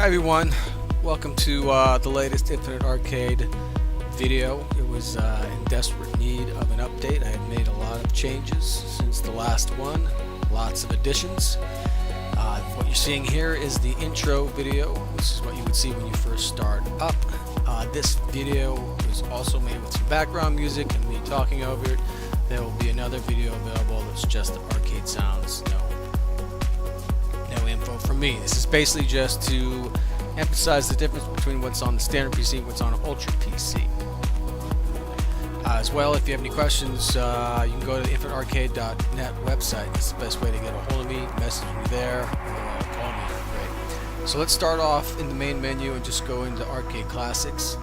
Hi everyone, welcome to the latest Infinite Arcade video. It was in desperate need of an update. I had made a lot of changes since the last one, lots of additions. What you're seeing here is the intro video, which is what you would see when you first start up. This video was also made with some background music and me talking over it. There will be another video available that's just the arcade sounds, no info from me. This is basically just to emphasize the difference between what's on the standard PC and what's on an Ultra PC. As well, if you have any questions, you can go to the infinitearcade.net website. It's the best way to get a hold of me. Message me there or call me. Great. So let's start off in the main menu and just go into Arcade Classics.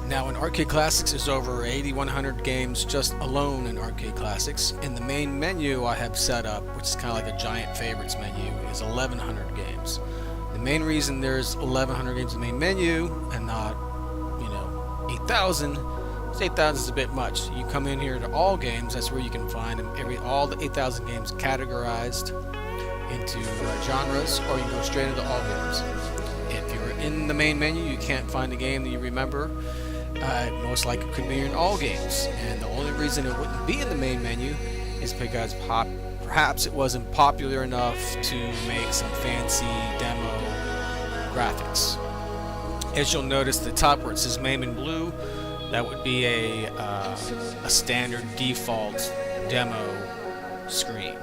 Now in Arcade Classics there's over 8,100 games just alone in Arcade Classics. In the main menu I have set up, which is kind of like a giant favorites menu, is 1,100 games. The main reason there's 1,100 games in the main menu and not, 8,000, is 8,000 is a bit much. You come in here to all games, that's where you can find them, all the 8,000 games categorized into genres, or you can go straight into all games. If you're in the main menu, you can't find a game that you remember. Most likely it could be in all games, and the only reason it wouldn't be in the main menu is because perhaps it wasn't popular enough to make some fancy demo graphics. As you'll notice, the top where it says MAME in blue, that would be a standard default demo screen.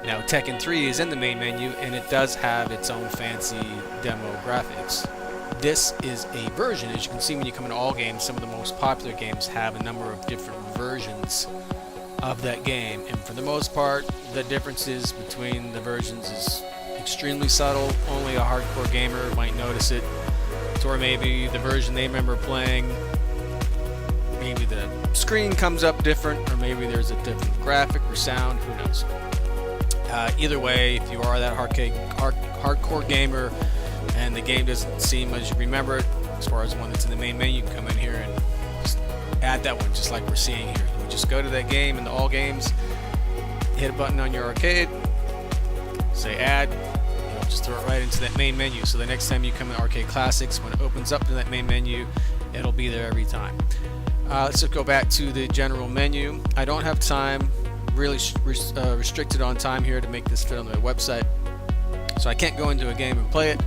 Now Tekken 3 is in the main menu and it does have its own fancy demo graphics. This is a version. As you can see when you come into all games, some of the most popular games have a number of different versions of that game, and for the most part the differences between the versions is extremely subtle. Only a hardcore gamer might notice it, or maybe the version they remember playing, maybe the screen comes up different, or maybe there's a different graphic or sound, who knows. Either way, if you are that hardcore gamer and the game doesn't seem as you remember it, as far as the one that's in the main menu, you can come in here and just add that one, just like we're seeing here. You just go to that game in the all games, hit a button on your arcade, say add, just throw it right into that main menu. So the next time you come to Arcade Classics, when it opens up to that main menu, it'll be there every time. Let's just go back to the general menu. I don't have time, really restricted on time here to make this fit on the website, so I can't go into a game and play it.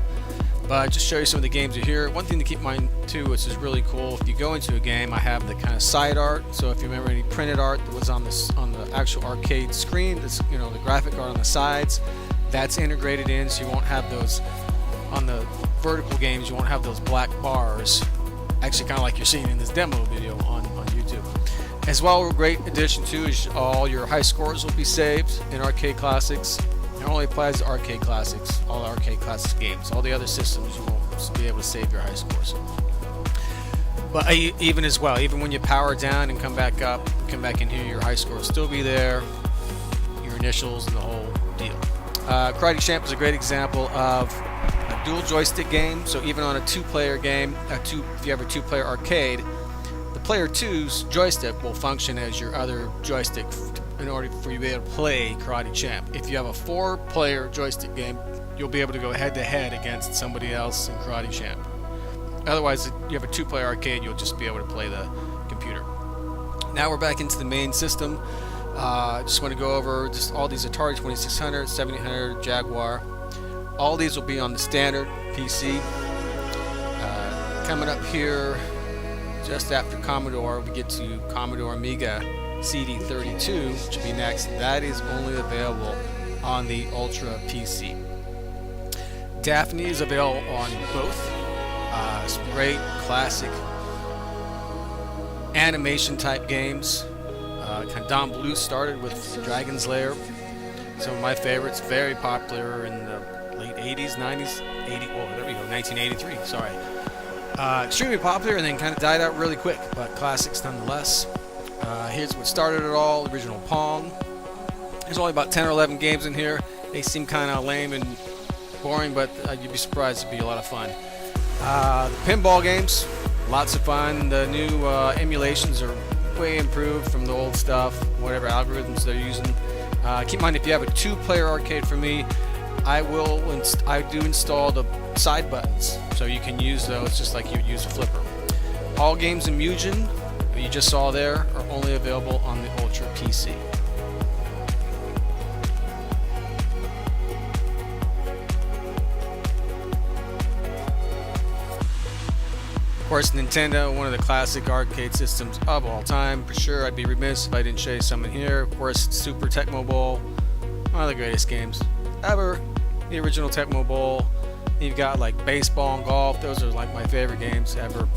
But just show you some of the games are here. One thing to keep in mind too, which is really cool, if you go into a game, I have the kind of side art. So if you remember any printed art that was on the actual arcade screen, that's, the graphic art on the sides, that's integrated in, so you won't have those on the vertical games. You won't have those black bars, actually kind of like you're seeing in this demo video on YouTube. As well, a great addition too is all your high scores will be saved in Arcade Classics. It only applies to Arcade Classics, all Arcade Classics games. All the other systems you won't be able to save your high scores. But even when you power down and come back up, come back in here, your high score will still be there, your initials and the whole deal. Karate Champ is a great example of a dual joystick game. So even on a two-player game, if you have a two-player arcade, the player 2's joystick will function as your other joystick in order for you to be able to play Karate Champ. If you have a 4-player joystick game, you'll be able to go head-to-head against somebody else in Karate Champ. Otherwise, if you have a 2-player arcade, you'll just be able to play the computer. Now we're back into the main system. Just want to go over just all these Atari 2600, 7800, Jaguar. All these will be on the standard PC. Coming up here, just after Commodore, we get to Commodore Amiga CD32, which will be next. That is only available on the Ultra PC. Daphne is available on both. Some great classic animation type games. Don Bluth started with Dragon's Lair. Some of my favorites, very popular in the late 80s, 90s, 1983, sorry. Extremely popular and then kind of died out really quick, but classics nonetheless. Here's what started it all, original Pong. There's only about 10 or 11 games in here. They seem kind of lame and boring, but you'd be surprised, it'd be a lot of fun. The pinball games, lots of fun. The new emulations are way improved from the old stuff, whatever algorithms they're using. Keep in mind, if you have a 2-player arcade, for me, I do install the side buttons, so you can use those just like you would use a flipper. All games in Mugen that you just saw there are only available on the Ultra PC. Of course, Nintendo, one of the classic arcade systems of all time. For sure, I'd be remiss if I didn't show you some in here. Of course, Super Tecmo Bowl, one of the greatest games ever. The original Tecmo Bowl. You've got like baseball and golf. Those are like my favorite games ever.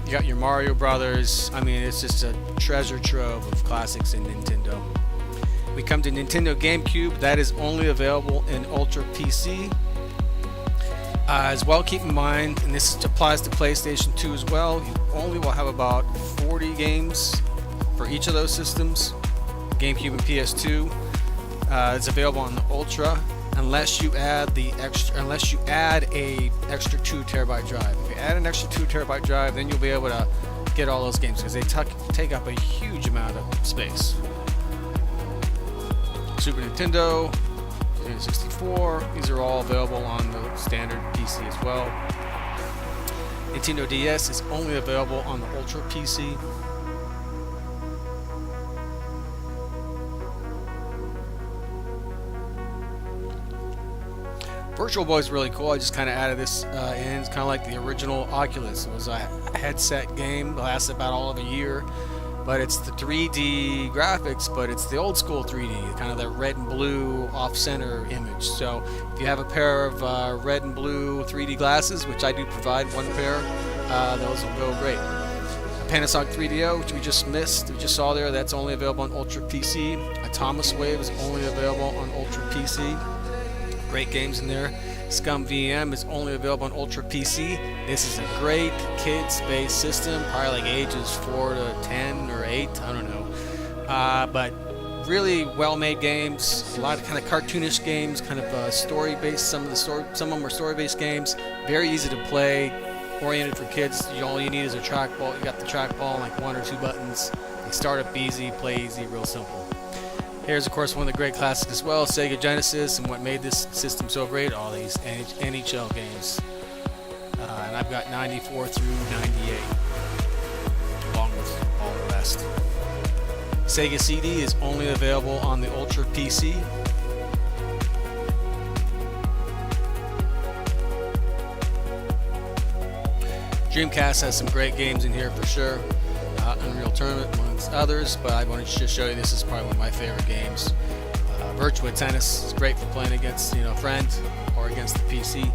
You got your Mario Brothers. I mean, it's just a treasure trove of classics in Nintendo. We come to Nintendo GameCube. That is only available in Ultra PC. As well, keep in mind, and this applies to PlayStation 2 as well, you only will have about 40 games for each of those systems. GameCube and PS2 is available on the Ultra, unless you add a extra 2 terabyte drive. If you add an extra 2 terabyte drive, then you'll be able to get all those games because they take up a huge amount of space. Super Nintendo, Nintendo 64, these are all available on the standard PC as well. Nintendo DS is only available on the Ultra PC. Virtual Boy is really cool. I just kind of added this in. It's kind of like the original Oculus. It was a headset game. It lasted about all of a year. But it's the 3D graphics, but it's the old school 3D, kind of the red and blue off-center image. So if you have a pair of red and blue 3D glasses, which I do provide one pair, those will go great. Panasonic 3DO, which we just saw there, that's only available on Ultra PC. Atomus Wave is only available on Ultra PC. Great games in there. Scum VM is only available on Ultra PC. This is a great kids-based system, probably like ages 4 to 10 or 8, I don't know. But really well-made games, a lot of kind of cartoonish games, kind of story-based. Some of them are story-based games. Very easy to play, oriented for kids. All you need is a trackball. You got the trackball and like 1 or 2 buttons. They start up easy, play easy, real simple. Here's, of course, one of the great classics as well, Sega Genesis, and what made this system so great, all these NHL games. And I've got 94 through 98, along with all the rest. Sega CD is only available on the Ultra PC. Dreamcast has some great games in here for sure. Unreal Tournament amongst others, but I wanted to just show you this is probably one of my favorite games. Virtua Tennis is great for playing against a friend or against the PC.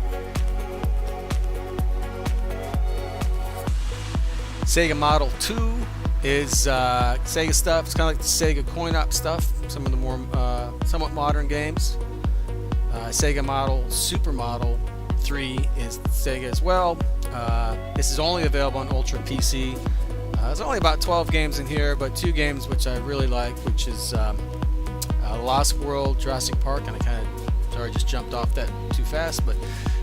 Sega Model 2 is Sega stuff. It's kind of like the Sega coin-op stuff. Some of the more somewhat modern games. Sega Model Supermodel 3 is Sega as well. This is only available on Ultra PC. There's only about 12 games in here, but 2 games which I really like, which is Lost World, Jurassic Park, and I kind of, sorry, just jumped off that too fast, but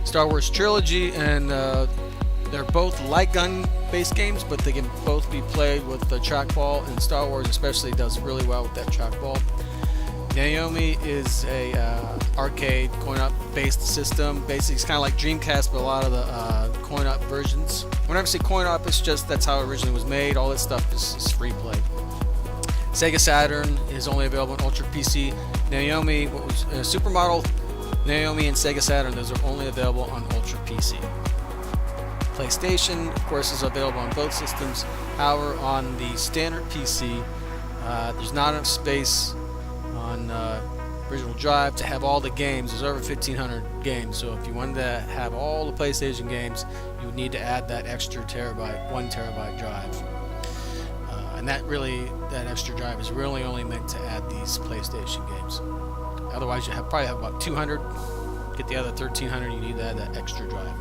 Star Wars Trilogy, and they're both light gun-based games, but they can both be played with the trackball, and Star Wars especially does really well with that trackball. Naomi is a arcade coin-op based system. Basically, it's kind of like Dreamcast, but a lot of the coin-op versions. Whenever I say coin-op, it's just that's how it originally was made. All this stuff is free play. Sega Saturn is only available on Ultra PC. Naomi, Supermodel, Naomi, and Sega Saturn, those are only available on Ultra PC. PlayStation, of course, is available on both systems. However, on the standard PC, there's not enough space on original drive to have all the games. There's over 1,500 games, so if you wanted to have all the PlayStation games, you would need to add that extra 1 terabyte drive. And that extra drive is really only meant to add these PlayStation games. Otherwise, you probably have about 200. Get the other 1,300, you need to add that extra drive.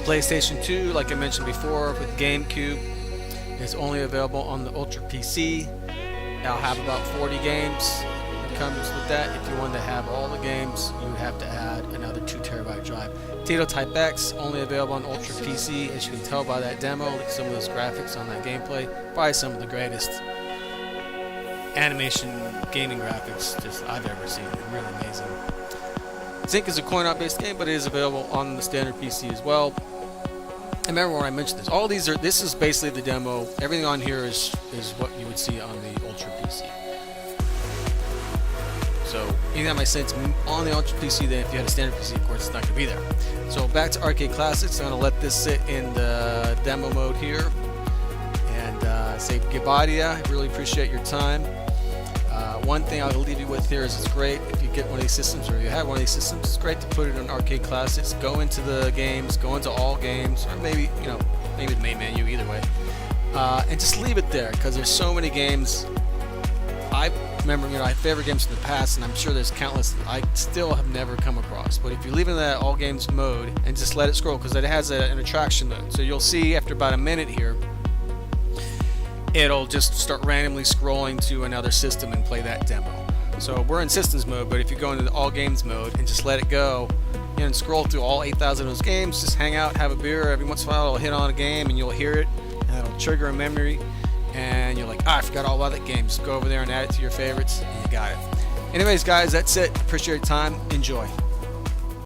PlayStation 2, like I mentioned before, with GameCube, is only available on the Ultra PC. I'll have about 40 games that comes with that. If you want to have all the games, you have to add another 2 terabyte drive. Taito Type X, only available on Ultra PC. As you can tell by that demo, look at some of those graphics on that gameplay. Probably some of the greatest animation gaming graphics just I've ever seen. Really amazing. Zinc is a coin-op based game, but it is available on the standard PC as well. I remember when I mentioned this. All these are. This is basically the demo. Everything on here is what you would see on the Ultra PC. So anytime I say it's on the Ultra PC, then if you had a standard PC, of course, it's not going to be there. So back to Arcade Classics. I'm going to let this sit in the demo mode here, and say goodbye to you. I really appreciate your time. One thing I'll leave you with here is it's great if you get one of these systems, or you have one of these systems, it's great to put it in Arcade Classics, go into the games, go into all games, or maybe the main menu, either way, and just leave it there, because there's so many games. I remember, I have favorite games in the past, and I'm sure there's countless that I still have never come across. But if you leave it in that all games mode and just let it scroll, because it has an attraction mode, so you'll see after about a minute here, it'll just start randomly scrolling to another system and play that demo. So we're in systems mode, but if you go into the all games mode and just let it go and scroll through all 8,000 of those games, just hang out, have a beer, every once in a while it'll hit on a game and you'll hear it, and it'll trigger a memory, and you're like, I forgot all about that game. Just go over there and add it to your favorites, and you got it. Anyways, guys, that's it. Appreciate your time. Enjoy.